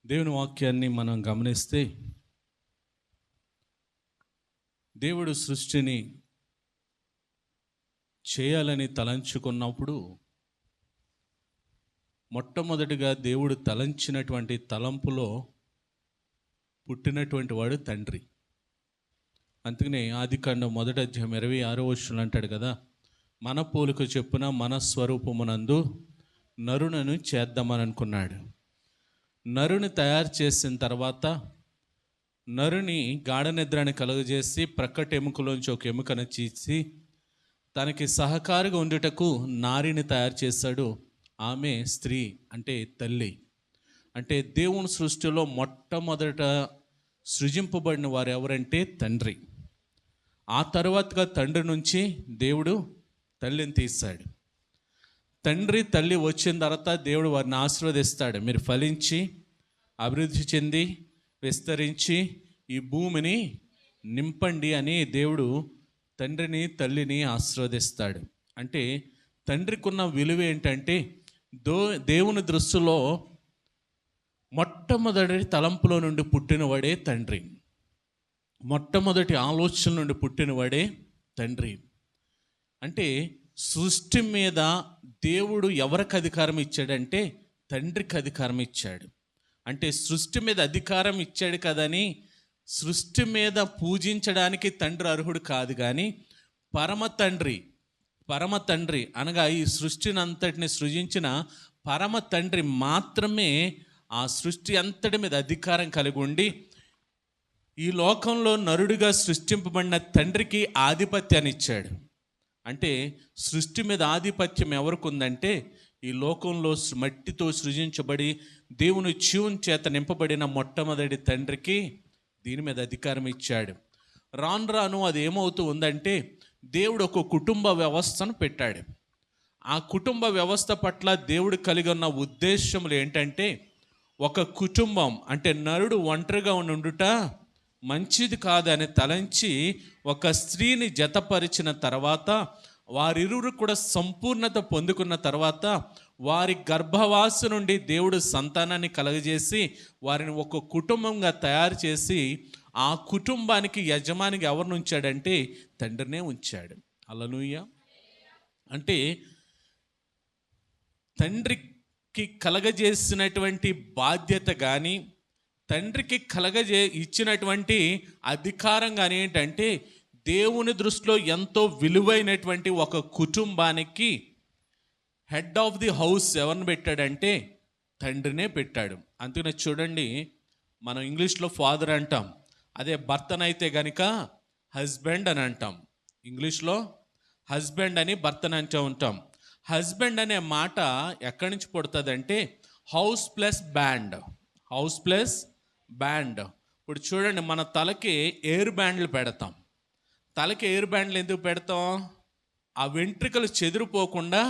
దేవుని వాక్యాన్ని మనం గమనిస్తే, దేవుడు సృష్టిని చేయాలని తలంచుకున్నప్పుడు మొట్టమొదటిగా దేవుడు తలంచినటువంటి తలంపులో పుట్టినటువంటి వాడు తండ్రి. అందుకనే ఆదికాండం 1:26 అంటాడు కదా, మన పోలిక చొప్పున మన స్వరూపమునందు నరులను చేద్దామని అనుకున్నాడు. నరుని తయారు చేసిన తర్వాత నరుని గాఢ నిద్రని కలుగజేసి ప్రక్కటి ఎముకలోంచి ఒక ఎముకను చీల్చి తనకి సహకారిగా ఉండుటకు నారిని తయారు చేశాడు. ఆమె స్త్రీ, అంటే తల్లి. అంటే దేవుని సృష్టిలో మొట్టమొదట సృజింపబడిన వారు ఎవరంటే తండ్రి. ఆ తర్వాతగా తండ్రి నుంచి దేవుడు తల్లిని తీశాడు. తండ్రి తల్లి వచ్చిన తర్వాత దేవుడు వారిని ఆశీర్వదిస్తాడు. మీరు ఫలించి అభివృద్ధి చెంది విస్తరించి ఈ భూమిని నింపండి అని దేవుడు తండ్రిని తల్లిని ఆశీర్వదిస్తాడు. అంటే తండ్రికి ఉన్న విలువ ఏంటంటే, దేవుని దృష్టిలో మొట్టమొదటి తలంపులో నుండి పుట్టినవాడే తండ్రి. మొట్టమొదటి ఆలోచన నుండి పుట్టినవాడే తండ్రి. అంటే సృష్టి మీద దేవుడు ఎవరికి అధికారం ఇచ్చాడంటే తండ్రికి అధికారం ఇచ్చాడు. అంటే సృష్టి మీద అధికారం ఇచ్చాడు కదని సృష్టి మీద పూజించడానికి తండ్రి అర్హుడు కాదు, కానీ పరమ తండ్రి అనగా ఈ సృష్టిని అంతటిని సృజించిన పరమ తండ్రి మాత్రమే ఆ సృష్టి అంతటి మీద అధికారం కలిగి ఉండి, ఈ లోకంలో నరుడిగా సృష్టింపబడిన తండ్రికి ఆధిపత్యాన్ని ఇచ్చాడు. అంటే సృష్టి మీద ఆధిపత్యం ఎవరికి ఉందంటే, ఈ లోకంలో మట్టితో సృజించబడి దేవుని జీవం చేత నింపబడిన మొట్టమొదటి తండ్రికి దీని మీద అధికారం ఇచ్చాడు. రాను రాను అది ఏమవుతూ ఉందంటే, దేవుడు ఒక కుటుంబ వ్యవస్థను పెట్టాడు. ఆ కుటుంబ వ్యవస్థ పట్ల దేవుడు కలిగి ఉన్న ఉద్దేశములు ఏంటంటే, ఒక కుటుంబం అంటే నరుడు ఒంటరిగా ఉండుట మంచిది కాదని తలంచి ఒక స్త్రీని జతపరిచిన తర్వాత, వారిరువురు కూడా సంపూర్ణత పొందుకున్న తర్వాత వారి గర్భవాస నుండి దేవుడు సంతానాన్ని కలగజేసి వారిని ఒక కుటుంబంగా తయారు చేసి ఆ కుటుంబానికి యజమానికి ఎవరిని ఉంచాడంటే తండ్రినే ఉంచాడు. హల్లెలూయా. అంటే తండ్రికి కలగజేసినటువంటి బాధ్యత కానీ, తండ్రికి ఇచ్చినటువంటి అధికారం కానీ ఏంటంటే, దేవుని దృష్టిలో ఎంతో విలువైనటువంటి ఒక కుటుంబానికి హెడ్ ఆఫ్ ది హౌస్ ఎవరిని పెట్టాడంటే తండ్రినే పెట్టాడు. అందుకనే చూడండి, మనం ఇంగ్లీష్లో ఫాదర్ అంటాం, అదే భర్తనైతే కనుక హస్బెండ్ అని అంటాం. ఇంగ్లీష్లో హస్బెండ్ అని భర్తను అంటూ ఉంటాం. హస్బెండ్ అనే మాట ఎక్కడి నుంచి పుడుతుందంటే house plus band. House plus band. ఇప్పుడు చూడండి, మన తలకి ఎయిర్ బ్యాండ్లు పెడతాం. తలకి ఎయిర్ బ్యాండ్లు ఎందుకు పెడతాం? ఆ వెంట్రుకలు చెదిరిపోకుండా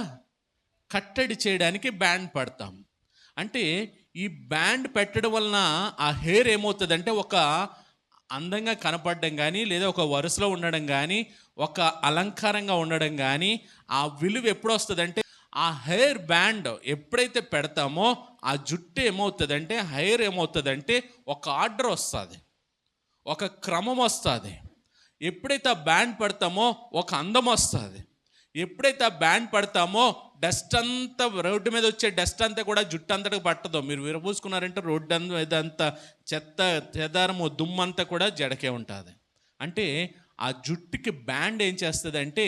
కట్టడి చేయడానికి బ్యాండ్ పెడతాం. అంటే ఈ బ్యాండ్ పెట్టడం వలన ఆ హెయిర్ ఏమవుతుందంటే ఒక అందంగా కనపడడం కానీ, లేదా ఒక వరుసలో ఉండడం కానీ, ఒక అలంకారంగా ఉండడం కానీ, ఆ విలువ ఎప్పుడు వస్తుందంటే, ఆ హెయిర్ బ్యాండ్ ఎప్పుడైతే పెడతామో ఆ జుట్టు ఏమవుతుందంటే, హెయిర్ ఏమవుతుందంటే ఒక ఆర్డర్ వస్తుంది, ఒక క్రమం వస్తుంది. ఎప్పుడైతే ఆ బ్యాండ్ పెడతామో ఒక అందం వస్తుంది. ఎప్పుడైతే ఆ బ్యాండ్ పెడతామో డస్ట్ అంతా, రోడ్డు మీద వచ్చే డస్ట్ అంతా కూడా జుట్టు అంతటికి పట్టదు. మీరు విరబూసుకున్నారంటే రోడ్డు మీద అంతా చెత్త చెదారము దుమ్మంతా కూడా జడకే ఉంటుంది. అంటే ఆ జుట్టుకి బ్యాండ్ ఏం చేస్తుంది అంటే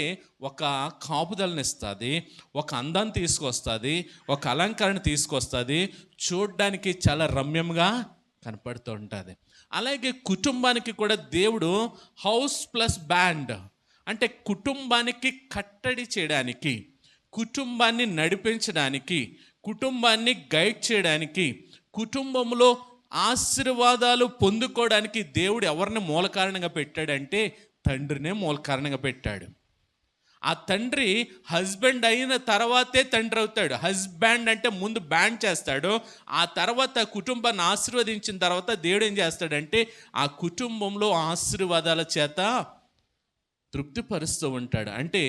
ఒక కాపుదలను ఇస్తుంది, ఒక అందాన్ని తీసుకొస్తుంది, ఒక అలంకరణ తీసుకొస్తుంది, చూడడానికి చాలా రమ్యంగా కనపడుతూ ఉంటుంది. అలాగే కుటుంబానికి కూడా దేవుడు హౌస్ ప్లస్ బ్యాండ్, అంటే కుటుంబానికి కట్టడి చేయడానికి, కుటుంబాన్ని నడిపించడానికి, కుటుంబాన్ని గైడ్ చేయడానికి, కుటుంబంలో ఆశీర్వాదాలు పొందుకోవడానికి దేవుడు ఎవరిని మూల కారణంగా పెట్టాడంటే తండ్రినే మూల కారణంగా పెట్టాడు. ఆ తండ్రి హస్బెండ్ అయిన తర్వాతే తండ్రి అవుతాడు. హస్బెండ్ అంటే ముందు బ్యాండ్ చేస్తాడు, ఆ తర్వాత కుటుంబాన్ని ఆశీర్వదించిన తర్వాత దేవుడు ఏం చేస్తాడంటే ఆ కుటుంబంలో ఆశీర్వాదాల చేత తృప్తిపరుస్తూ ఉంటాడు. అంటే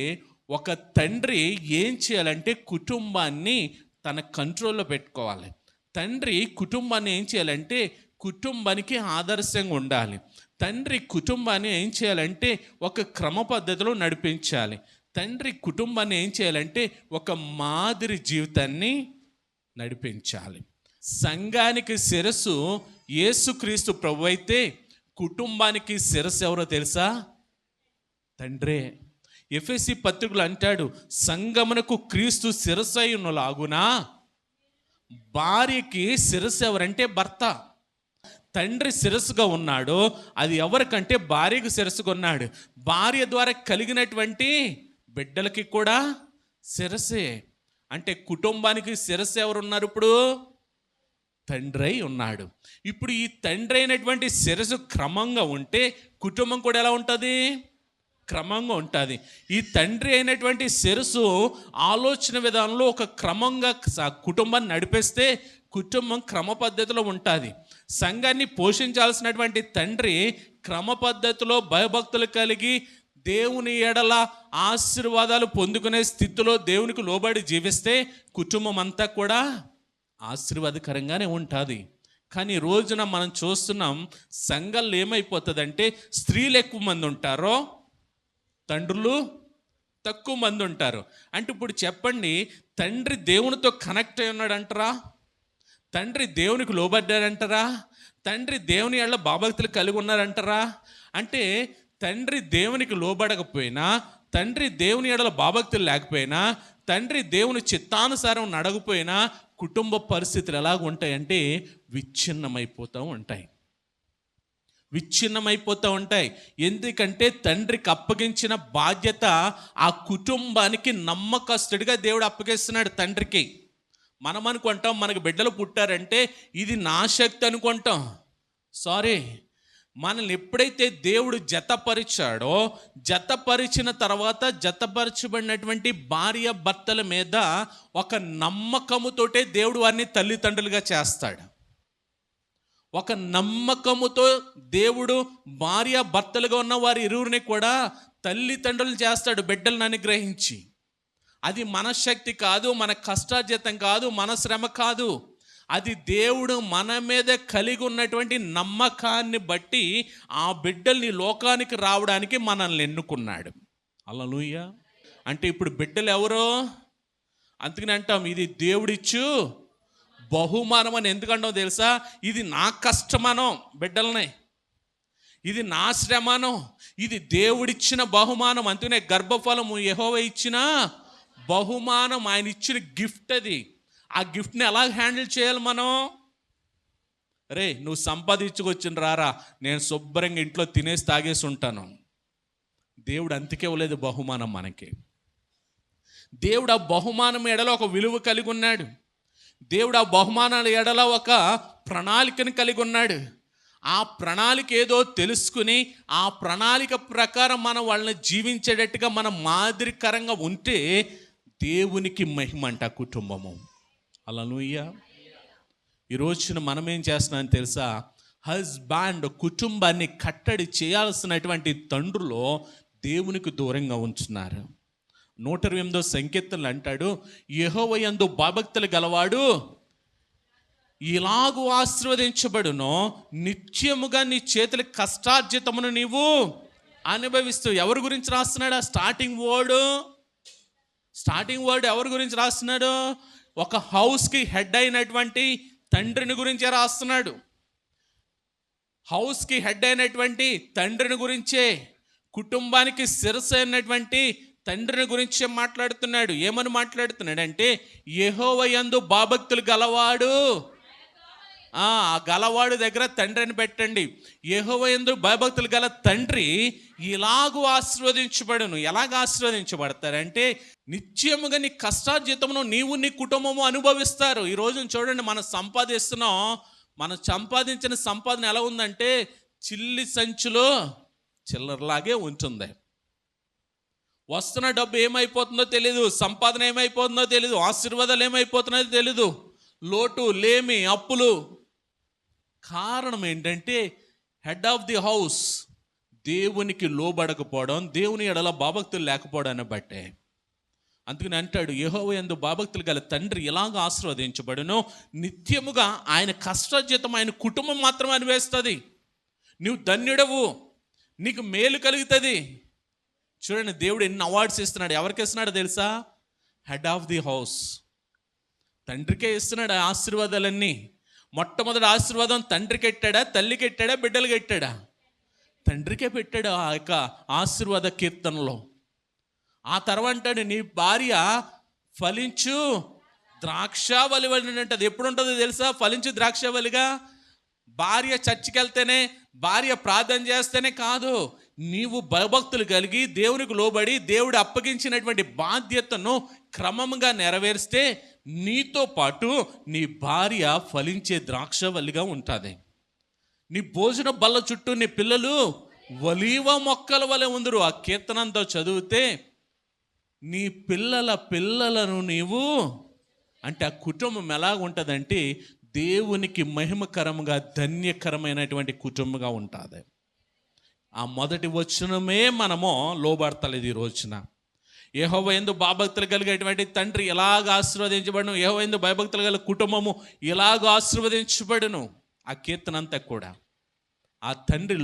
ఒక తండ్రి ఏం చేయాలంటే కుటుంబాన్ని తన కంట్రోల్లో పెట్టుకోవాలి, తండ్రి కుటుంబాన్ని ఏం చేయాలంటే కుటుంబానికి ఆదర్శంగా ఉండాలి. తండ్రి కుటుంబాన్ని ఏం చేయాలంటే ఒక క్రమ పద్ధతిలో నడిపించాలి. తండ్రి కుటుంబాన్ని ఏం చేయాలంటే ఒక మాదిరి జీవితాన్ని నడిపించాలి. సంఘానికి శిరస్సు యేసుక్రీస్తు ప్రభు అయితే కుటుంబానికి శిరస్సు ఎవరో తెలుసా? తండ్రే. ఎఫెసీ పత్రికలు అంటాడు, సంఘమునకు క్రీస్తు శిరస్సు అయి ఉన్నలాగునా భార్యకి శిరస్సు ఎవరంటే భర్త. తండ్రి శిరస్సుగా ఉన్నాడు, అది ఎవరికంటే భార్యకు శిరస్సుగా ఉన్నాడు. భార్య ద్వారా కలిగినటువంటి బిడ్డలకి కూడా శిరస్సే. అంటే కుటుంబానికి శిరస్సు ఎవరున్నారు? ఇప్పుడు తండ్రి ఉన్నాడు. ఇప్పుడు ఈ తండ్రి అయినటువంటి శిరస్సు క్రమంగా ఉంటే కుటుంబం కూడా ఎలా ఉంటుంది? క్రమంగా ఉంటుంది. ఈ తండ్రి అయినటువంటి శిరస్సు ఆలోచన విధానంలో ఒక క్రమంగా కుటుంబాన్ని నడిపిస్తే కుటుంబం క్రమ పద్ధతిలో ఉంటుంది. సంఘాన్ని పోషించాల్సినటువంటి తండ్రి క్రమ పద్ధతిలో భయభక్తులు కలిగి దేవుని ఎడల ఆశీర్వాదాలు పొందుకునే స్థితిలో దేవునికి లోబడి జీవిస్తే కుటుంబం అంతా కూడా ఆశీర్వాదకరంగానే ఉంటుంది. కానీ ఈ రోజున మనం చూస్తున్నాం, సంఘాల్లో ఏమైపోతుందంటే స్త్రీలు ఎక్కువ మంది ఉంటారో తండ్రులు తక్కువ మంది ఉంటారు. అంటే ఇప్పుడు చెప్పండి, తండ్రి దేవునితో కనెక్ట్ అయి ఉన్నాడంటారా? తండ్రి దేవునికి లోబడ్డాడంటారా? తండ్రి దేవుని ఎడల భయభక్తులు కలిగి ఉన్నారంటారా? అంటే తండ్రి దేవునికి లోబడకపోయినా, తండ్రి దేవుని ఎడల భయభక్తులు లేకపోయినా, తండ్రి దేవుని చిత్తానుసారం నడకపోయినా కుటుంబ పరిస్థితులు ఎలాగ ఉంటాయంటే విచ్ఛిన్నమైపోతూ ఉంటాయి. ఎందుకంటే తండ్రికి అప్పగించిన బాధ్యత ఆ కుటుంబానికి నమ్మకస్తుడిగా దేవుడు అప్పగిస్తున్నాడు తండ్రికి. మనం అనుకుంటాం మనకు బిడ్డలు పుట్టారంటే ఇది నా శక్తి అనుకుంటాం. సారీ, మనల్ని ఎప్పుడైతే దేవుడు జతపరిచాడో, జతపరిచిన తర్వాత జతపరచబడినటువంటి భార్య భర్తల మీద ఒక నమ్మకముతోటే దేవుడు వారిని తల్లిదండ్రులుగా చేస్తాడు. ఒక నమ్మకముతో దేవుడు భార్య భర్తలుగా ఉన్న వారి ఇరువురిని కూడా తల్లిదండ్రులు చేస్తాడు బిడ్డలను అనుగ్రహించి. అది మన శక్తి కాదు, మన కష్టార్జితం కాదు, మన శ్రమ కాదు. అది దేవుడు మన మీద కలిగి ఉన్నటువంటి నమ్మకాన్ని బట్టి ఆ బిడ్డల్ని లోకానికి రావడానికి మనల్ని ఎన్నుకున్నాడు. హల్లెలూయా. అంటే ఇప్పుడు బిడ్డలు ఎవరో? అందుకని అంటాం ఇది దేవుడిచ్చు బహుమానం అని. ఎందుకంటాం తెలుసా? ఇది నా కష్టమానం బిడ్డలనే, ఇది నా శ్రమానం, ఇది దేవుడిచ్చిన బహుమానం. అందుకనే గర్భఫలము యెహోవా ఇచ్చిన బహుమానం, ఆయన ఇచ్చిన గిఫ్ట్ అది. ఆ గిఫ్ట్ని ఎలా హ్యాండిల్ చేయాలి మనం? రే నువ్వు సంపాదించుకొచ్చిన రారా, నేను శుభ్రంగా ఇంట్లో తినేసి తాగేసి ఉంటాను. దేవుడు అంతకే ఇవ్వలేదు బహుమానం మనకి. దేవుడు ఆ బహుమానం ఎడలో ఒక విలువ కలిగి ఉన్నాడు. దేవుడు ఆ బహుమానాల ఎడల ఒక ప్రణాళికను కలిగి ఉన్నాడు. ఆ ప్రణాళిక ఏదో తెలుసుకుని ఆ ప్రణాళిక ప్రకారం మనం వాళ్ళని జీవించేటట్టుగా మనం మాదిరికరంగా ఉంటే దేవునికి మహిమ అంట కుటుంబము. హల్లెలూయా. ఈ రోజున మనం ఏం చేస్తున్నాం తెలుసా? హస్బాండ్ కుటుంబాన్ని కట్టడి చేయాల్సినటువంటి తండ్రులు దేవునికి దూరంగా ఉంచున్నారు. 128వ సంకీర్తనలు అంటాడు, యెహోవా యందు భయభక్తులు గలవాడు ఇలాగూ ఆశీర్వదించబడును, నిత్యముగా నీ చేతుల కష్టార్జితమును నీవు అనుభవిస్తూ. ఎవరి గురించి రాస్తున్నాడు? ఆ స్టార్టింగ్ వర్డ్ ఎవరి గురించి రాస్తున్నాడు? ఒక హౌస్కి హెడ్ అయినటువంటి తండ్రిని గురించే రాస్తున్నాడు. హౌస్కి హెడ్ అయినటువంటి తండ్రిని గురించే, కుటుంబానికి శిరస్సు అయినటువంటి తండ్రిని గురించే మాట్లాడుతున్నాడు. ఏమని మాట్లాడుతున్నాడంటే యెహోవా యందు భయభక్తులు గలవాడు. ఆ గలవాడు దగ్గర తండ్రి అని పెట్టండి. యెహోవా యందు భయభక్తులు గల తండ్రి ఇలాగూ ఆశీర్వదించబడును. ఎలాగ ఆశీర్వదించబడతారంటే నిత్యముగా నీ కష్టార్జితమును నీవు నీ కుటుంబము అనుభవిస్తారు. ఈ రోజున చూడండి, మనం సంపాదిస్తున్నాం. మనం సంపాదించిన సంపాదన ఎలా ఉందంటే చిల్లి సంచులో చిల్లరలాగే ఉంటుంది. వస్తున్న డబ్బు ఏమైపోతుందో తెలీదు, సంపాదన ఏమైపోతుందో తెలీదు, ఆశీర్వాదాలు ఏమైపోతున్నాయో తెలీదు, లోటు లేమి అప్పులు. కారణం ఏంటంటే హెడ్ ఆఫ్ ది హౌస్ దేవునికి లోబడకపోవడం, దేవుని ఎడల భయభక్తులు లేకపోవడాన్ని బట్టే. అందుకని అంటాడు, యెహోవా యందు భయభక్తులు గల తండ్రి ఎలాగ ఆశీర్వదించబడునో నిత్యముగా ఆయన కష్టజీతం ఆయన కుటుంబం మాత్రం అనివేస్తుంది. నువ్వు ధన్యుడవు, నీకు మేలు కలుగుతుంది. చూడండి, దేవుడు ఎన్ని అవార్డ్స్ ఇస్తున్నాడు. ఎవరికి ఇస్తున్నాడు తెలుసా? హెడ్ ఆఫ్ ది హౌస్, తండ్రికే ఇస్తున్నాడు ఆశీర్వాదాలన్నీ. మొట్టమొదటి ఆశీర్వాదం తండ్రికి ఎట్టాడా, తల్లికి ఎట్టాడా, బిడ్డలకి ఎట్టాడా? తండ్రికే పెట్టాడు ఆ యొక్క ఆశీర్వాద కీర్తనలో. ఆ తర్వాత అంటాడు, నీ భార్య ఫలించు ద్రాక్షావళి అంటది. ఎప్పుడు ఉంటుందో తెలుసా? ఫలించు ద్రాక్షావళిగా. భార్య చర్చికి వెళ్తేనే, భార్య ప్రార్థన చేస్తేనే కాదు, నీవు భయభక్తులు కలిగి దేవునికి లోబడి దేవుడు అప్పగించినటువంటి బాధ్యతను క్రమంగా నెరవేరిస్తే నీతో పాటు నీ భార్య ఫలించే ద్రాక్షవల్లిగా ఉంటుంది. నీ భోజన బల్ల చుట్టూ నీ పిల్లలు ఒలీవ మొక్కల వలె ఉందరు. ఆ కీర్తనంతో చదివితే నీ పిల్లలను నీవు అంటే ఆ కుటుంబం ఎలాగ ఉంటుందంటే దేవునికి మహిమకరంగా ధన్యకరమైనటువంటి కుటుంబంగా ఉంటుంది. ఆ మొదటి వచనమే మనము లోబడతలేదు ఈ రోజున. యెహోవా యందు భయభక్తులు కలిగేటువంటి తండ్రి ఎలాగ ఆశీర్వదించబడును, యెహోవా యందు భయభక్తులు గల కుటుంబము ఎలాగ ఆశీర్వదించబడును. ఆ కీర్తన అంతా కూడా ఆ తండ్రి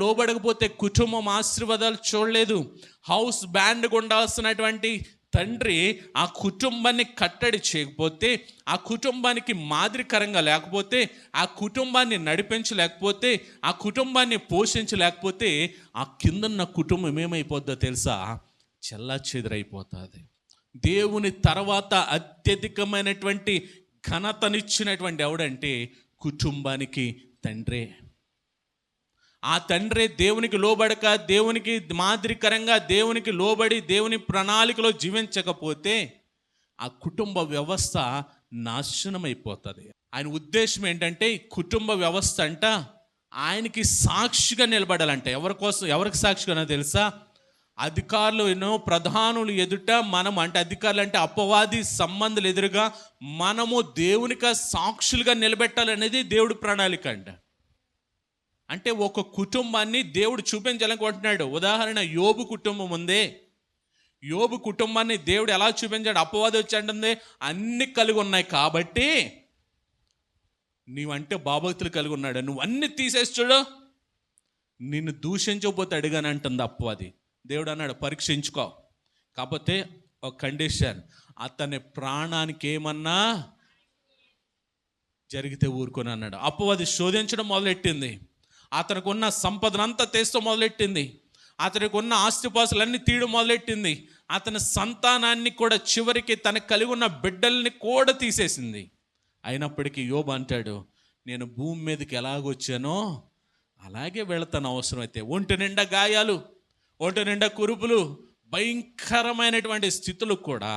లోబడకపోతే కుటుంబం ఆశీర్వాదాలు చూడలేదు. హౌస్ బ్యాండ్ ఉండాల్సినటువంటి తండ్రి ఆ కుటుంబాన్ని కట్టడి చేయకపోతే, ఆ కుటుంబానికి మాదిరికరంగా లేకపోతే, ఆ కుటుంబాన్ని నడిపించలేకపోతే, ఆ కుటుంబాన్ని పోషించలేకపోతే ఆ కిందన్న కుటుంబం ఏమైపోద్దో తెలుసా? చెల్లాచెదురైపోతుంది. దేవుని తర్వాత అత్యధికమైనటువంటి ఘనతనిచ్చినటువంటి ఎవడంటే కుటుంబానికి తండ్రే. ఆ తండ్రే దేవునికి లోబడక, దేవునికి మాదిరికరంగా దేవునికి లోబడి దేవుని ప్రణాళికలో జీవించకపోతే ఆ కుటుంబ వ్యవస్థ నాశనమైపోతుంది. ఆయన ఉద్దేశం ఏంటంటే ఈ కుటుంబ వ్యవస్థ అంట ఆయనకి సాక్షిగా నిలబడాలంటే. ఎవరికి సాక్షిగా తెలుసా? అధికారులు ప్రధానులు ఎదుట మనం, అంటే అధికారులు అంటే అపవాది సంబంధాలు ఎదురుగా మనము దేవునికి సాక్షులుగా నిలబెట్టాలనేది దేవుడి ప్రణాళిక అంట. అంటే ఒక కుటుంబాన్ని దేవుడు చూపించాలనుకుంటున్నాడు. ఉదాహరణ, యోబు కుటుంబం ఉందే. యోబు కుటుంబాన్ని దేవుడు ఎలా చూపించాడు? అపవాది వచ్చి అన్ని కలిగి ఉన్నాయి కాబట్టి నీవంటే భయభక్తులు కలిగి ఉన్నాడు, నువ్వు అన్ని తీసేసి చూడు, నిన్ను దూషించకపోతే అడిగాను అంటుంది అపవాది. దేవుడు అన్నాడు, పరీక్షించుకో, కాకపోతే ఒక కండిషన్, అతని ప్రాణానికి ఏమన్నా జరిగితే ఊరుకొని అన్నాడు. అపవాది శోధించడం మొదలెట్టింది. అతనికి ఉన్న సంపదనంతా తెస్తూ మొదలెట్టింది. అతనికి ఉన్న ఆస్తిపాస్తులన్నీ తీయడం మొదలెట్టింది. అతని సంతానాన్ని కూడా, చివరికి తనకు కలిగి ఉన్న బిడ్డల్ని కూడా తీసేసింది. అయినప్పటికీ యోబు అంటాడు, నేను భూమి మీదకి ఎలాగొచ్చానో అలాగే వెళతాను. అవసరమైతే ఒంటి నిండా గాయాలు, ఒంటి నిండా కురుపులు, భయంకరమైనటువంటి స్థితులు కూడా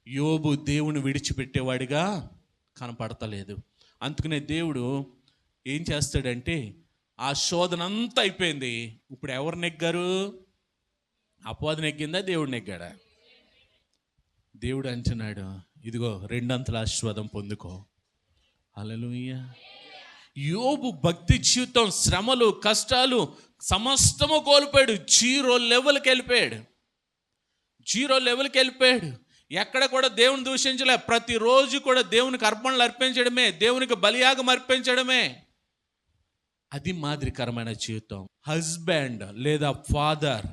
యోబు దేవుని విడిచిపెట్టేవాడిగా కనపడతలేదు. అందుకనే దేవుడు ఏం చేస్తాడంటే, ఆ శోధన అంతా అయిపోయింది. ఇప్పుడు ఎవరు నెగ్గారు? అపవాది నెగ్గిందా, దేవుడు నెగ్గాడా? దేవుడు అంటున్నాడు, ఇదిగో రెండంతల ఆశీర్వాదం పొందుకో. హల్లెలూయా. యోబు భక్తి జీవితం, శ్రమలు, కష్టాలు సమస్తము కోల్పోయాడు. జీరో లెవెల్కి వెళ్ళిపోయాడు. ఎక్కడ కూడా దేవుని దూషించలే. ప్రతిరోజు కూడా దేవునికి అర్పణలు అర్పించడమే, దేవునికి బలియాగం అర్పించడమే. అది మాదిరికరమైన జీవితం. హస్బెండ్ లేదా ఫాదర్,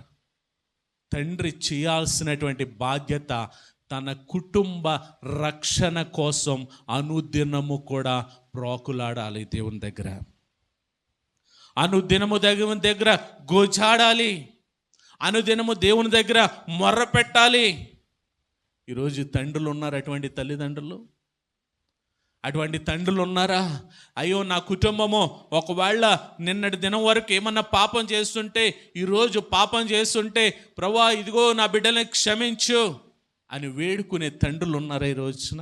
తండ్రి చేయాల్సినటువంటి బాధ్యత తన కుటుంబ రక్షణ కోసం అనుదినము కూడా ప్రోకులాడాలి దేవుని దగ్గర. అనుదినము దేవుని దగ్గర గోజాడాలి. అనుదినము దేవుని దగ్గర మొర్ర పెట్టాలి. ఈరోజు తండ్రులు ఉన్నారు, అటువంటి తండ్రులు ఉన్నారా? అయ్యో, నా కుటుంబము ఒకవేళ నిన్నటి దినం వరకు ఏమన్నా పాపం చేస్తుంటే, ఈరోజు పాపం చేస్తుంటే, ప్రభువా ఇదిగో నా బిడ్డల్ని క్షమించు అని వేడుకునే తండ్రులు ఉన్నారా ఈ రోజున?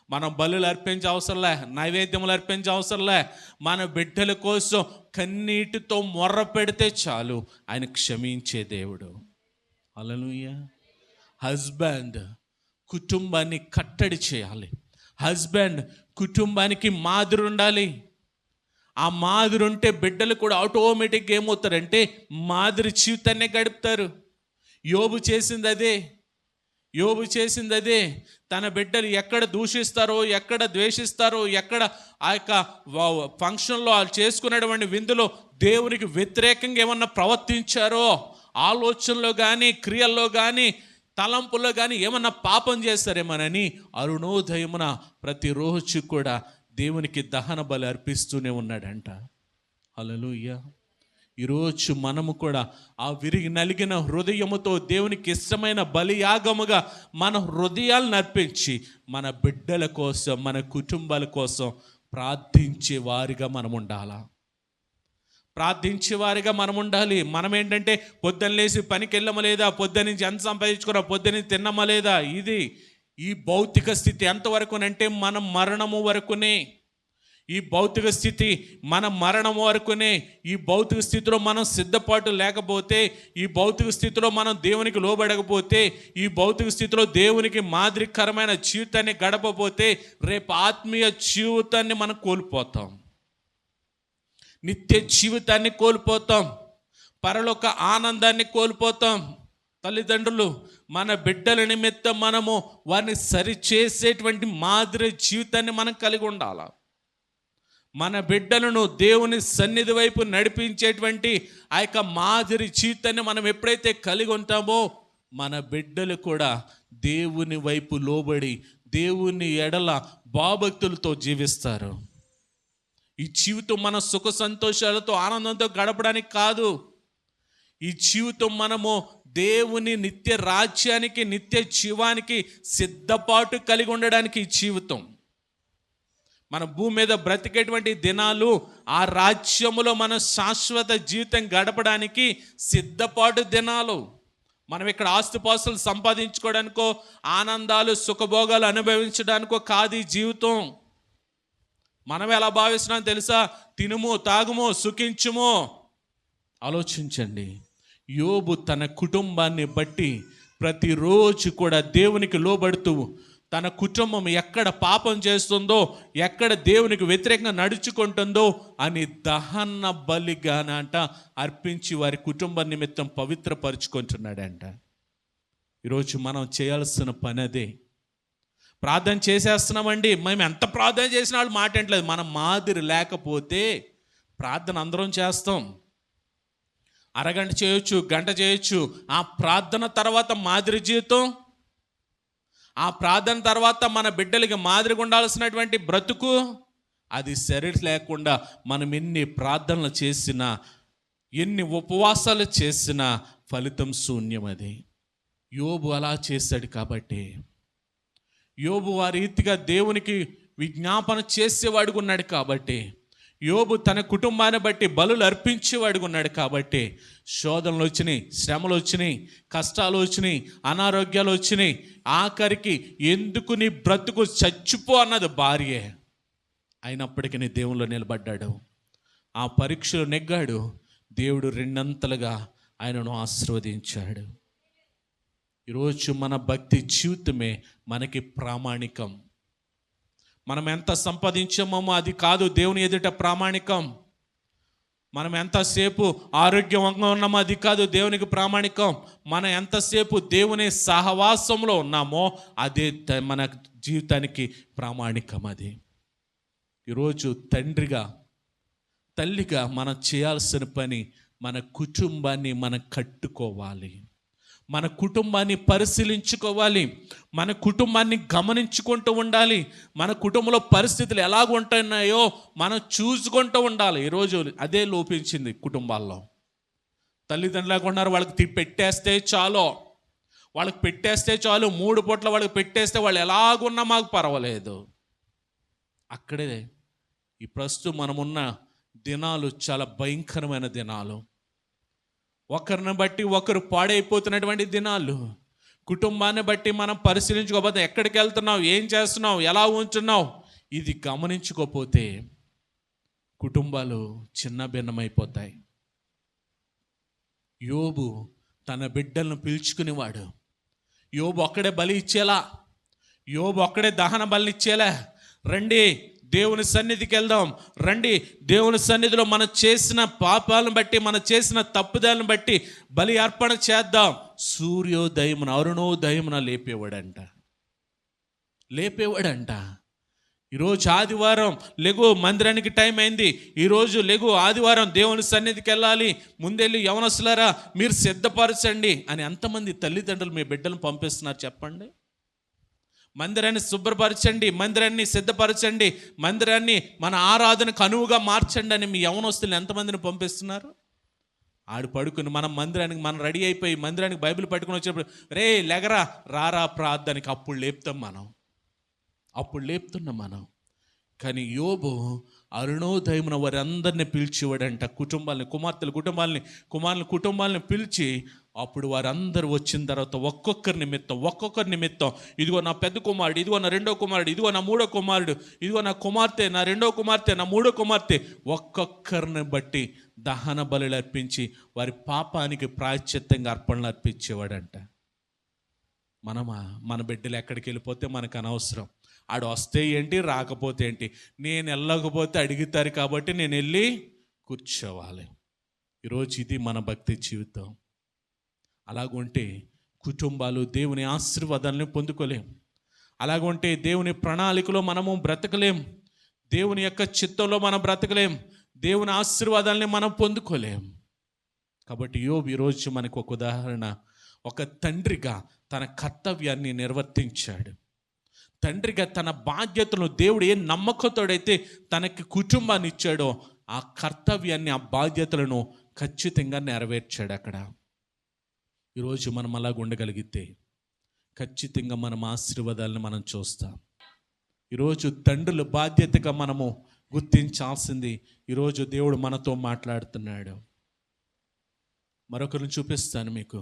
మనం బలులు అర్పించే అవసరంలే, నైవేద్యములు అర్పించే అవసరంలే. మన బిడ్డల కోసం కన్నీటితో మొర్ర పెడితే చాలు, ఆయన క్షమించే దేవుడు. హల్లెలూయా. హస్బెండ్ కుటుంబాన్ని కట్టడి చేయాలి. హస్బెండ్ కుటుంబానికి మాదిరి ఉండాలి. ఆ మాదిరి ఉంటే బిడ్డలు కూడా ఆటోమేటిక్గా ఏమవుతారంటే మాదిరి జీవితాన్ని గడుపుతారు. యోబు చేసింది అదే. యోబు చేసింది అదే. తన బిడ్డలు ఎక్కడ దూషిస్తారో, ఎక్కడ ద్వేషిస్తారో, ఎక్కడ ఆ యొక్క ఫంక్షన్లో వాళ్ళు చేసుకునేటువంటి విందులో దేవునికి వ్యతిరేకంగా ఏమన్నా ప్రవర్తించారో, ఆలోచనలో కానీ, క్రియల్లో కానీ, తలంపుల్లో కానీ ఏమన్నా పాపం చేస్తారేమోనని అరుణోదయమున ప్రతిరోజు కూడా దేవునికి దహన బలి అర్పిస్తూనే ఉన్నాడంట. హల్లెలూయా. ఈరోజు మనము కూడా ఆ విరిగి నలిగిన హృదయముతో దేవునికి ఇష్టమైన బలియాగముగా మన హృదయాలను అర్పించి మన బిడ్డల కోసం, మన కుటుంబాల కోసం ప్రార్థించే వారిగా మనం ఉండాలా. ప్రార్థించేవారిగా మనం ఉండాలి. మనం ఏంటంటే పొద్దున్న లేసి పనికి వెళ్ళమా లేదా, పొద్దున్న నుంచి ఎంత సంపాదించుకున్నా, పొద్దున్న నుంచి తిన్నమా లేదా, ఇది ఈ భౌతిక స్థితి ఎంతవరకునంటే మన మరణము వరకునే. ఈ భౌతిక స్థితి మన మరణం వరకునే. ఈ భౌతిక స్థితిలో మనం సిద్ధపాటు లేకపోతే, ఈ భౌతిక స్థితిలో మనం దేవునికి లోబడకపోతే, ఈ భౌతిక స్థితిలో దేవునికి మాదిరికరమైన జీవితాన్ని గడపపోతే రేపు ఆత్మీయ జీవితాన్ని మనం కోల్పోతాం, నిత్య జీవితాన్ని కోల్పోతాం, పరలోక ఆనందాన్ని కోల్పోతాం. తల్లిదండ్రులు మన బిడ్డల నిమిత్తం మనము వారిని సరిచేసేటువంటి మాదిరి జీవితాన్ని మనం కలిగి ఉండాలి. మన బిడ్డలను దేవుని సన్నిధి వైపు నడిపించేటువంటి ఆ యొక్క మాదిరి జీవితాన్ని మనం ఎప్పుడైతే కలిగి ఉంటామో మన బిడ్డలు కూడా దేవుని వైపు లోబడి దేవుని ఎడల భయభక్తులతో జీవిస్తారు. ఈ జీవితం మన సుఖ సంతోషాలతో ఆనందంతో గడపడానికి కాదు. ఈ జీవితం మనము దేవుని నిత్య రాజ్యానికి, నిత్య జీవానికి సిద్ధపాటు కలిగి ఉండడానికి ఈ జీవితం. మన భూమి మీద బ్రతికేటువంటి దినాలు ఆ రాజ్యములో మన శాశ్వత జీవితం గడపడానికి సిద్ధపాటు దినాలు. మనం ఇక్కడ ఆస్తిపాస్తులు సంపాదించుకోవడానికో, ఆనందాలు సుఖభోగాలు అనుభవించడానికో కాదు ఈ జీవితం. మనం ఎలా భావిస్తున్నాం తెలుసా? తినుము, తాగుము, సుఖించుము. ఆలోచించండి. యోబు తన కుటుంబాన్ని బట్టి ప్రతిరోజు కూడా దేవునికి లోబడుతూ తన కుటుంబం ఎక్కడ పాపం చేస్తుందో, ఎక్కడ దేవునికి వ్యతిరేకంగా నడుచుకుంటుందో అని దహన బలిగానంట అర్పించి వారి కుటుంబ నిమిత్తం పవిత్రపరుచుకుంటున్నాడంట. ఈరోజు మనం చేయాల్సిన పని అదే. ప్రార్థన చేసేస్తున్నామండి, మేము ఎంత ప్రార్థన చేసిన వాళ్ళు మాట ఏంటలేదు. మన మాదిరి లేకపోతే ప్రార్థన అందరం చేస్తాం, అరగంట చేయొచ్చు, గంట చేయొచ్చు. ఆ ప్రార్థన తర్వాత మాదిరి జీవితం, ఆ ప్రార్థన తర్వాత మన బిడ్డలకి మాదిరిగా ఉండాల్సినటువంటి బ్రతుకు, అది సరి లేకుండా మనం ఎన్ని ప్రార్థనలు చేసినా, ఎన్ని ఉపవాసాలు చేసినా ఫలితం శూన్యం. అది యోబు అలా చేశాడు. కాబట్టి యోబు ఆ రీతిగా దేవునికి విజ్ఞాపన చేసేవాడుగా ఉన్నాడు. కాబట్టి యోబు తన కుటుంబాన్ని బట్టి బలులు అర్పించేవాడుగా ఉన్నాడు. కాబట్టి శోధనలు వచ్చినాయి, శ్రమలు వచ్చినాయి, కష్టాలు వచ్చినాయి, అనారోగ్యాలు వచ్చినాయి. ఆఖరికి ఎందుకు నీ బ్రతుకు చచ్చిపో అన్నది భార్యే. అయినప్పటికీ నీ దేవుల్లో నిలబడ్డాడు, ఆ పరీక్షలు నెగ్గాడు. దేవుడు రెండంతలుగా ఆయనను ఆశీర్వదించాడు. ఈరోజు మన భక్తి జీవితమే మనకి ప్రామాణికం. మనం ఎంత సంపాదించామో అది కాదు దేవుని ఎదుట ప్రామాణికం. మనం ఎంతసేపు ఆరోగ్యంగా ఉన్నామో అది కాదు దేవునికి ప్రామాణికం. మనం ఎంతసేపు దేవుని సహవాసంలో ఉన్నామో అదే మన జీవితానికి ప్రామాణికం. అది ఈరోజు తండ్రిగా, తల్లిగా మనం చేయాల్సిన పని మన కుటుంబాన్ని మనం కట్టుకోవాలి, మన కుటుంబాన్ని పరిశీలించుకోవాలి, మన కుటుంబాన్ని గమనించుకుంటూ ఉండాలి. మన కుటుంబంలో పరిస్థితులు ఎలాగ ఉంటున్నాయో మనం చూసుకుంటూ ఉండాలి. ఈరోజు అదే లోపించింది కుటుంబాల్లో. తల్లిదండ్రులకు ఉన్నారు, వాళ్ళకి పెట్టేస్తే చాలు, వాళ్ళకి పెట్టేస్తే చాలు, 3 పూట్ల వాళ్ళకి పెట్టేస్తే వాళ్ళు ఎలాగున్నా మాకు పర్వాలేదు. అక్కడే ఈ ప్రస్తుతం మనమున్న దినాలు చాలా భయంకరమైన దినాలు. ఒకరిని బట్టి ఒకరు పాడైపోతున్నటువంటి దినాలు. కుటుంబాన్ని బట్టి మనం పరిశీలించుకోకపోతే ఎక్కడికి వెళ్తున్నావు, ఏం చేస్తున్నావు, ఎలా ఉంటున్నావు, ఇది గమనించుకోకపోతే కుటుంబాలు చిన్న భిన్నమైపోతాయి. యోబు తన బిడ్డలను పిలుచుకునేవాడు. యోబు ఒక్కడే బలి ఇచ్చేలా, యోబు ఒక్కడే దహన బలిని ఇచ్చేలా, రండి దేవుని సన్నిధికి వెళ్దాం రండి. దేవుని సన్నిధిలో మనం చేసిన పాపాలను బట్టి, మనం చేసిన తప్పుదాలను బట్టి బలి అర్పణ చేద్దాం. సూర్యోదయమున అరుణోదయమున లేపేవాడంట. ఈరోజు ఆదివారం లెగు, మందిరానికి టైం అయింది. ఈరోజు లెగు, ఆదివారం దేవుని సన్నిధికి వెళ్ళాలి. ముందెళ్ళి యవనస్తులారా మీరు సిద్ధపరచండి అని ఎంతమంది తల్లిదండ్రులు మీ బిడ్డలను పంపిస్తున్నారు చెప్పండి? మందిరాన్ని శుభ్రపరచండి, మందిరాన్ని సిద్ధపరచండి, మందిరాన్ని మన ఆరాధనకు అనువుగా మార్చండి అని మీ యవనస్తులు ఎంతమందిని పంపిస్తున్నారు? ఆడు పడుకుని మనం మందిరానికి మనం రెడీ అయిపోయి మందిరానికి బైబిల్ పట్టుకుని వచ్చినప్పుడు రే లెగరా రారా ప్రార్థనకి అప్పుడు లేపుతున్నాం మనం. కానీ యోబు అరుణోదయమున వారందరిని పిలిచేవాడంట. కుటుంబాలని పిలిచి అప్పుడు వారందరూ వచ్చిన తర్వాత ఒక్కొక్కరి నిమిత్తం ఇదిగో నా పెద్ద కుమారుడు, ఇదిగో నా రెండో కుమారుడు, ఇదిగో నా మూడో కుమారుడు, ఇదిగో నా కుమార్తె, నా రెండో కుమార్తె, నా మూడో కుమార్తె, ఒక్కొక్కరిని బట్టి దహన బలులు అర్పించి వారి పాపానికి ప్రాయశ్చిత్తంగా అర్పణలు అర్పించేవాడంట. మన బిడ్డలు ఎక్కడికి వెళ్ళిపోతే మనకు అనవసరం. ఆడు వస్తే ఏంటి, రాకపోతే ఏంటి, నేను వెళ్ళకపోతే అడుగుతారు కాబట్టి నేను వెళ్ళి కూర్చోవాలి. ఈరోజు ఇది మన భక్తి జీవితం. అలాగుంటే కుటుంబాలు దేవుని ఆశీర్వాదాలను పొందుకోలేం. అలాగుంటే దేవుని ప్రణాళికలో మనము బ్రతకలేం. దేవుని యొక్క చిత్తంలో మనం బ్రతకలేం. దేవుని ఆశీర్వాదాలని మనం పొందుకోలేం. కాబట్టి యోబు ఈరోజు మనకు ఒక ఉదాహరణ. ఒక తండ్రిగా తన కర్తవ్యాన్ని నిర్వర్తించాడు. తండ్రిగా తన బాధ్యతలను దేవుడు ఏ నమ్మకంతోడైతే తనకి కుటుంబాన్ని ఇచ్చాడో ఆ కర్తవ్యాన్ని, ఆ బాధ్యతలను ఖచ్చితంగా నెరవేర్చాడు అక్కడ. ఈరోజు మనం అలాగ ఉండగలిగితే ఖచ్చితంగా మనం ఆశీర్వాదాలను మనం చూస్తాం. ఈరోజు తండ్రుల బాధ్యతగా మనము గుర్తించాల్సింది. ఈరోజు దేవుడు మనతో మాట్లాడుతున్నాడు. మరొకరిని చూపిస్తాను మీకు.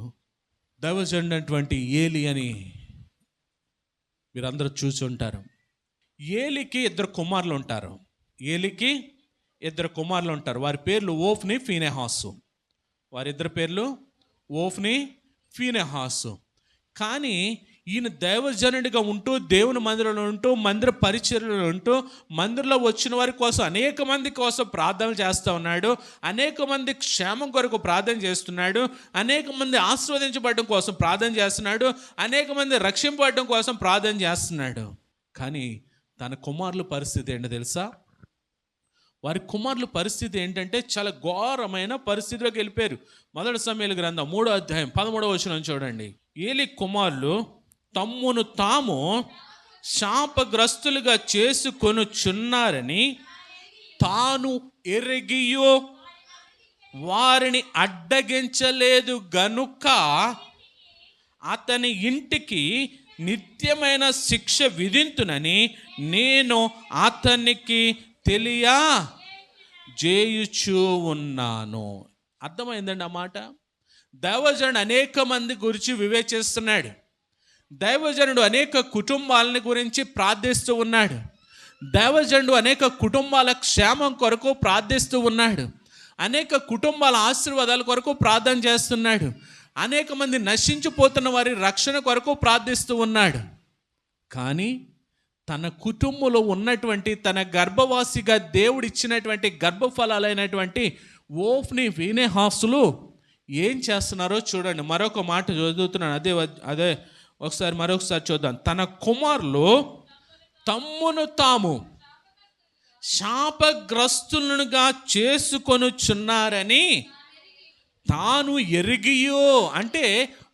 దైవజనుడైనటువంటి ఏలి అని మీరందరూ చూసి ఉంటారు. ఏలికి ఇద్దరు కుమారులు ఉంటారు. వారి పేర్లు ఓఫ్ని, ఫీనెహాసు. వారిద్దరి పేర్లు ఓఫ్ని, ఫీనెహాసు. కానీ ఈయన దైవజనుడిగా ఉంటూ, దేవుని మందిరంలో ఉంటూ, మందిర పరిచర్యలో ఉంటూ, మందిరంలో వచ్చిన వారి కోసం, అనేక మంది కోసం ప్రార్థనలు చేస్తూ ఉన్నాడు. అనేక మంది క్షేమం కొరకు ప్రార్థన చేస్తున్నాడు. అనేక మంది ఆశీర్వదించబడడం కోసం ప్రార్థన చేస్తున్నాడు. అనేక మంది రక్షింపబడడం కోసం ప్రార్థన చేస్తున్నాడు. కానీ తన కుమారుల పరిస్థితి ఏంటో తెలుసా? వారి కుమారుల పరిస్థితి ఏంటంటే చాలా ఘోరమైన పరిస్థితిలోకి వెళ్ళిపోయారు. 1 సమూయేలు గ్రంథం 3వ అధ్యాయం 13వ వచనం చూడండి. ఏలి కుమారులు తమ్మును తాము శాపగ్రస్తులుగా చేసుకొనుచున్నారని తాను ఎరిగియో వారిని అడ్డగించలేదు గనుక అతని ఇంటికి నిత్యమైన శిక్ష విధింతునని నేను అతనికి తెలియజేయుచూ ఉన్నాను. అర్థమైందండి ఆ మాట? దైవజనుడు అనేక మంది గురించి వివేచిస్తున్నాడు. దైవజనుడు అనేక కుటుంబాలని గురించి ప్రార్థిస్తూ ఉన్నాడు. దైవజనుడు అనేక కుటుంబాల క్షేమం కొరకు ప్రార్థిస్తూ ఉన్నాడు. అనేక కుటుంబాల ఆశీర్వాదాల కొరకు ప్రార్థన చేస్తున్నాడు. అనేక మంది నశించిపోతున్న వారి రక్షణ కొరకు ప్రార్థిస్తూ ఉన్నాడు. కానీ తన కుటుంబంలో ఉన్నటువంటి, తన గర్భవాసిగా దేవుడు ఇచ్చినటువంటి గర్భఫలాలైనటువంటి ఓఫ్ని, ఫీనెహాసులు ఏం చేస్తున్నారో చూడండి. మరొక మాట చదువుతున్నాను, అదే మరొకసారి చూద్దాం. తన కుమారులు తమ్మును తాము శాపగ్రస్తులుగా చేసుకొనుచున్నారని తాను ఎరిగియో, అంటే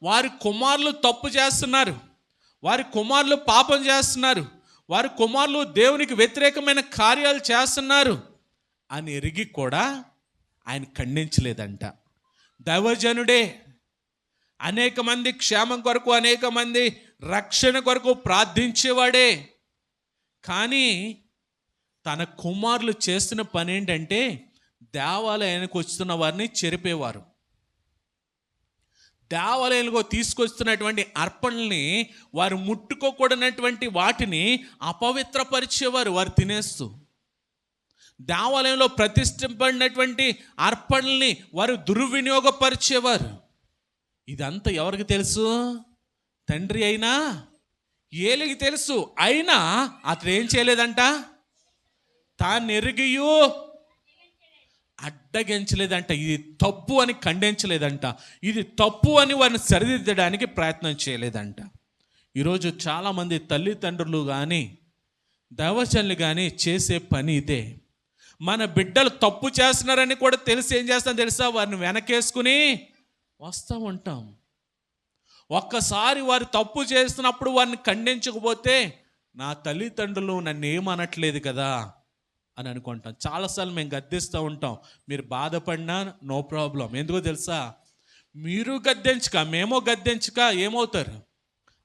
వారి కుమారులు తప్పు చేస్తున్నారు, వారి కుమారులు పాపం చేస్తున్నారు, వారి కుమారులు దేవునికి వ్యతిరేకమైన కార్యాలు చేస్తున్నారు అని ఎరిగి కూడా ఆయన ఖండించలేదంట. దైవజనుడే అనేక మంది క్షేమం కొరకు, అనేక మంది రక్షణ కొరకు ప్రార్థించేవాడే. కానీ తన కుమారులు చేస్తున్న పని ఏంటంటే దేవాలయానికి వస్తున్న వారిని చెరిపేవారు. దేవాలయాలకు తీసుకొస్తున్నటువంటి అర్పణల్ని వారు ముట్టుకోకూడనటువంటి వాటిని అపవిత్రపరిచేవారు, వారు తినేస్తూ. దేవాలయంలో ప్రతిష్ఠింపబడినటువంటి అర్పణల్ని వారు దుర్వినియోగపరిచేవారు. ఇదంతా ఎవరికి తెలుసు? తండ్రి అయినా ఏలికి తెలుసు. అయినా అతడు ఏం చేయలేదంట, తానెరిగియు అడ్డగించలేదంట. ఇది తప్పు అని ఖండించలేదంట. ఇది తప్పు అని వారిని సరిదిద్దడానికి ప్రయత్నం చేయలేదంట. ఈరోజు చాలామంది తల్లిదండ్రులు కానీ దైవజనులు కానీ చేసే పని ఇదే. మన బిడ్డలు తప్పు చేస్తున్నారని కూడా తెలిసి ఏం చేస్తాం తెలుసా? వారిని వెనకేసుకుని వస్తూ ఉంటాం. ఒక్కసారి వారు తప్పు చేస్తున్నప్పుడు వారిని ఖండించకపోతే నా తల్లిదండ్రులు నన్ను ఏమనట్లేదు కదా అని అనుకుంటాం. చాలాసార్లు మేము గద్దిస్తూ ఉంటాం. మీరు బాధపడినా నో ప్రాబ్లం. ఎందుకో తెలుసా? మీరు గద్దించక మేమో గద్దించక ఏమవుతారు?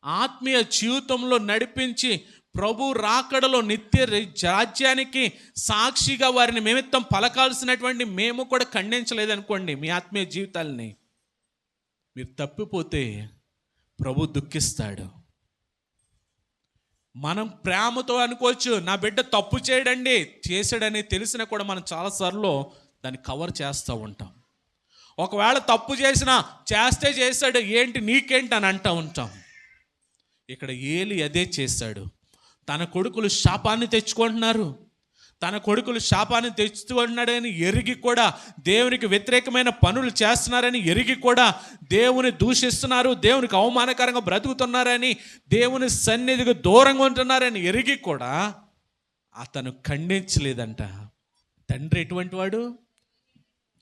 ఆత్మీయ జీవితంలో నడిపించి ప్రభు రాకడలో నిత్య రాజ్యానికి సాక్షిగా వారిని నిమిత్తం పలకాల్సినటువంటి మేము కూడా ఖండించలేదనుకోండి మీ ఆత్మీయ జీవితాలని, మీరు తప్పిపోతే ప్రభు దుఃఖిస్తాడు. మనం ప్రేమతో అనుకోవచ్చు, నా బిడ్డ తప్పు చేయడండి, చేసాడని తెలిసినా కూడా మనం చాలాసార్లు దాన్ని కవర్ చేస్తూ ఉంటాం. ఒకవేళ తప్పు చేసినా చేశాడు, ఏంటి నీకేంటి అని అంటూ ఉంటాం. ఇక్కడ ఏలి అదే చేశాడు. తన కొడుకులు శాపాన్ని తెచ్చుకుంటున్నారు. తన కొడుకులు శాపాన్ని తెచ్చుకుంటున్నాడని ఎరిగి కూడా, దేవునికి వ్యతిరేకమైన పనులు చేస్తున్నారని ఎరిగి కూడా, దేవుని దూషిస్తున్నారు, దేవునికి అవమానకరంగా బ్రతుకుతున్నారని, దేవుని సన్నిధికి దూరంగా ఉంటున్నారని ఎరిగి కూడా అతను ఖండించలేదంట. తండ్రి ఎటువంటి వాడు?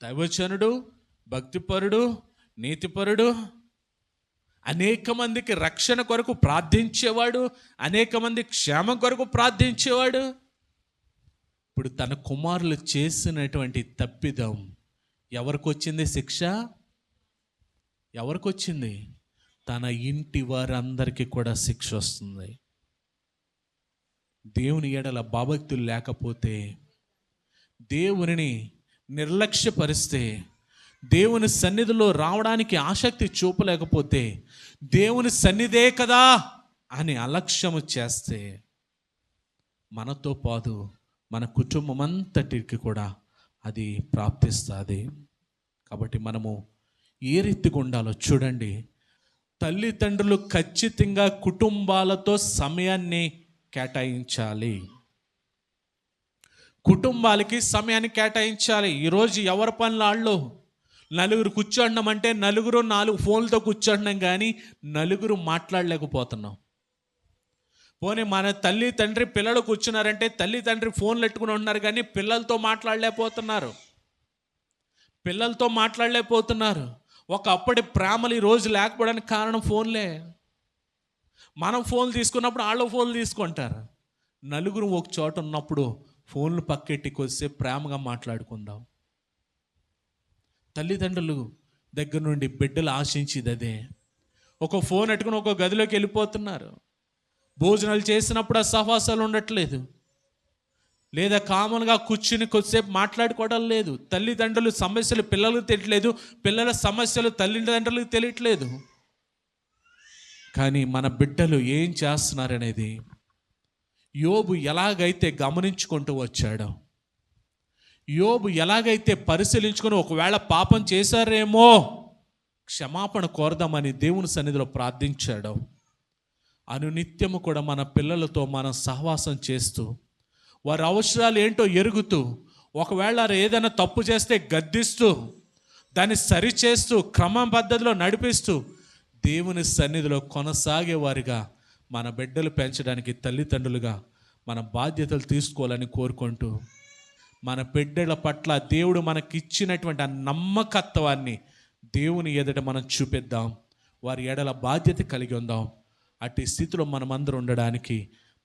దైవజనుడు, భక్తిపరుడు, నీతిపరుడు, అనేక మందికి రక్షణ కొరకు ప్రార్థించేవాడు, అనేక మంది క్షేమం కొరకు ప్రార్థించేవాడు. ఇప్పుడు తన కుమారులు చేసినటువంటి తప్పిదం ఎవరికి వచ్చింది? శిక్ష ఎవరికి వచ్చింది? తన ఇంటి వారందరికీ కూడా శిక్ష వస్తుంది. దేవుని ఎడల భయభక్తులు లేకపోతే, దేవునిని నిర్లక్ష్యపరిస్తే, దేవుని సన్నిధిలో రావడానికి ఆసక్తి చూపలేకపోతే, దేవుని సన్నిధే కదా అని అలక్ష్యము చేస్తే, మనతో పాటు మన కుటుంబం అంతటికి కూడా అది ప్రాప్తిస్తుంది. కాబట్టి మనము ఏ రీతిగా ఉండాలో చూడండి. తల్లిదండ్రులు ఖచ్చితంగా కుటుంబాలతో సమయాన్ని కేటాయించాలి. కుటుంబాలకి సమయాన్ని కేటాయించాలి. ఈరోజు ఎవరి పనులు వాళ్ళు, నలుగురు కూర్చోండం అంటే నలుగురు 4 ఫోన్లతో కూర్చోండం, కానీ నలుగురు మాట్లాడలేకపోతున్నాం. పోనీ మన తల్లి తండ్రి పిల్లలు కూర్చున్నారంటే తల్లి తండ్రి ఫోన్లు పెట్టుకుని ఉంటున్నారు, కానీ పిల్లలతో మాట్లాడలేకపోతున్నారు. ఒకప్పటి ప్రేమలు ఈ రోజు లేకపోవడానికి కారణం ఫోన్లే. మనం ఫోన్లు తీసుకున్నప్పుడు వాళ్ళు ఫోన్లు తీసుకుంటారు. నలుగురు ఒక చోట ఉన్నప్పుడు ఫోన్లు పక్కెట్టి కొద్దిసేపు ప్రేమగా మాట్లాడుకుందాం. తల్లిదండ్రులు దగ్గర నుండి బిడ్డలు ఆశించేది అదే. ఒక ఫోన్ పెట్టుకుని ఒక గదిలోకి వెళ్ళిపోతున్నారు. భోజనాలు చేసినప్పుడు ఆ సహవాసాలు ఉండట్లేదు, లేదా కామన్గా కూర్చుని కొద్దిసేపు మాట్లాడుకోవడం లేదు. తల్లిదండ్రులు సమస్యలు పిల్లలకు తెలియట్లేదు, పిల్లల సమస్యలు తల్లిదండ్రులకు తెలియట్లేదు. కానీ మన బిడ్డలు ఏం చేస్తున్నారనేది యోబు ఎలాగైతే గమనించుకుంటూ వచ్చాడో, యోబు ఎలాగైతే పరిశీలించుకొని ఒకవేళ పాపం చేశారేమో క్షమాపణ కోరదామని దేవుని సన్నిధిలో ప్రార్థించాడో, అనునిత్యము కూడా మన పిల్లలతో మనం సహవాసం చేస్తూ, వారి అవసరాలు ఏంటో ఎరుగుతూ, ఒకవేళ ఏదైనా తప్పు చేస్తే గద్దిస్తూ, దాన్ని సరిచేస్తూ, క్రమ పద్ధతిలో నడిపిస్తూ, దేవుని సన్నిధిలో కొనసాగేవారిగా మన బిడ్డలు పెంచడానికి తల్లిదండ్రులుగా మన బాధ్యతలు తీసుకోవాలని కోరుకుంటూ, మన బిడ్డల పట్ల దేవుడు మనకిచ్చినటువంటి ఆ నమ్మకత్వాన్ని దేవుని ఎదుట మనం చూపిద్దాం. వారి ఎడల బాధ్యత కలిగి ఉందాం. అట్టి స్థితిలో మనమందరం ఉండడానికి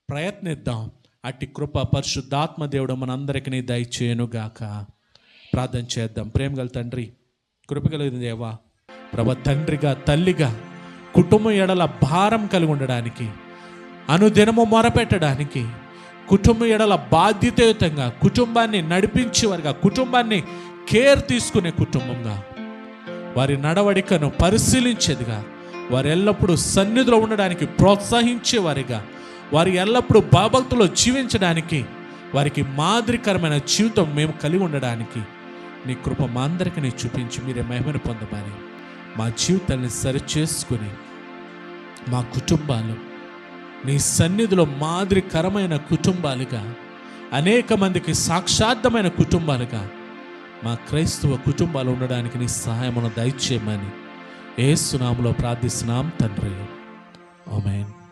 ప్రయత్నిద్దాం. అట్టి కృప పరిశుద్ధాత్మ దేవుడు మనందరికీ దయచేయునుగాక. ప్రార్థన చేద్దాం. ప్రేమగల తండ్రి, కృపగలిగిన దేవా, ప్రభు తండ్రిగా తల్లిగా కుటుంబం ఎడల భారం కలిగి ఉండడానికి, అనుదినము మొరపెట్టడానికి, కుటుంబం ఎడల బాధ్యతాయుతంగా కుటుంబాన్ని నడిపించేవారుగా, కుటుంబాన్ని కేర్ తీసుకునే కుటుంబంగా, వారి నడవడికను పరిశీలించేదిగా, వారు ఎల్లప్పుడూ సన్నిధిలో ఉండడానికి ప్రోత్సహించేవారిగా, వారి ఎల్లప్పుడూ భయభక్తులో జీవించడానికి, వారికి మాదిరికరమైన జీవితం మేము కలిగి ఉండడానికి నీ కృప మా అందరికీ నీ చూపించి మీరే మహిమను పొందమని, మా జీవితాన్ని సరిచేసుకుని మా కుటుంబాలు నీ సన్నిధిలో మాదిరికరమైన కుటుంబాలుగా, అనేక మందికి సాక్షార్థమైన కుటుంబాలుగా మా క్రైస్తవ కుటుంబాలు ఉండడానికి నీ సహాయమును దయచేయమని యేసు నామములో ప్రార్థిస్తున్నాం తండ్రి. ఆమేన్.